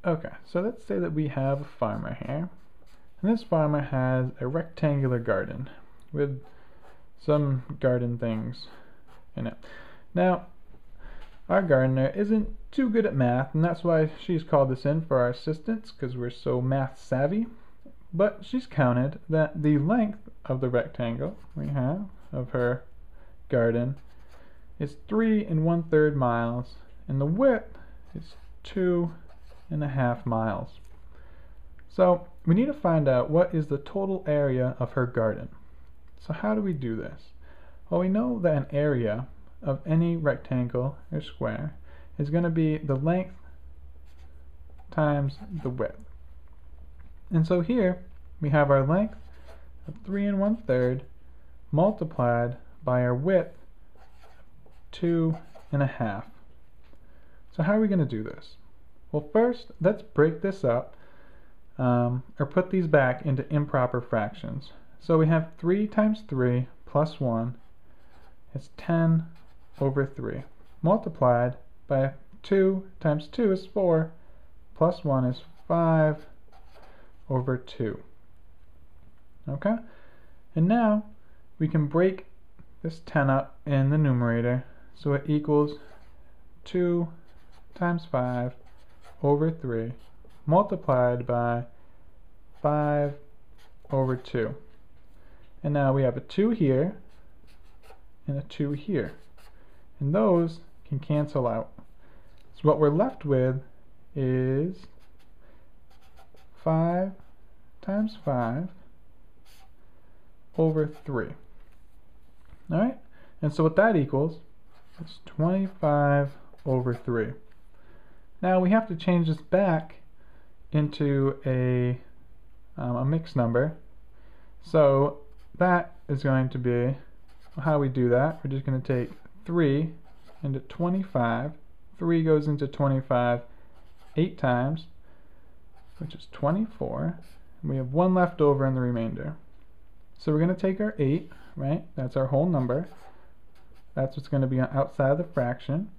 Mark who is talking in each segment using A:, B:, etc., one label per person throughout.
A: Okay, so let's say that we have a farmer here, and this farmer has a rectangular garden with some garden things in it. Now, our gardener isn't too good at math, and that's why she's called us in for our assistance, because we're so math savvy. But she's counted that the length of the rectangle we have of her garden is 3 1/3 miles, and the width is 2.5 miles. So we need to find out what is the total area of her garden. So how do we do this? Well, we know that an area of any rectangle or square is going to be the length times the width. And so here we have our length of 3 1/3 multiplied by our width 2.5. So how are we going to do this? Well, first let's break this up or put these back into improper fractions. So we have 3 times 3 plus 1 is 10/3 multiplied by 2 times 2 is 4 plus 1 is 5/2. Okay? And now we can break this 10 up in the numerator, so it equals 2 times 5/3 multiplied by 5/2. And now we have a 2 here and a 2 here, and those can cancel out. So what we're left with is 5 times 5/3. Alright, and so what that equals is 25/3. Now we have to change this back into a mixed number. So that is going to be, how we do that, we're just going to take 3 into 25. 3 goes into 25 8 times, which is 24. And we have 1 left over in the remainder. So we're going to take our 8, right? That's our whole number. That's what's going to be outside of the fraction.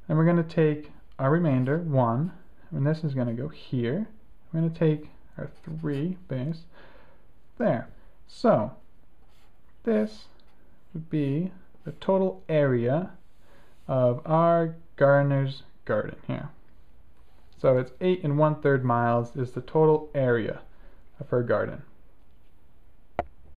A: And we're going to take our remainder, 1, and this is going to go here. We're going to take our 3 base there. So this would be the total area of our gardener's garden here. So it's 8 1/3 miles is the total area of her garden.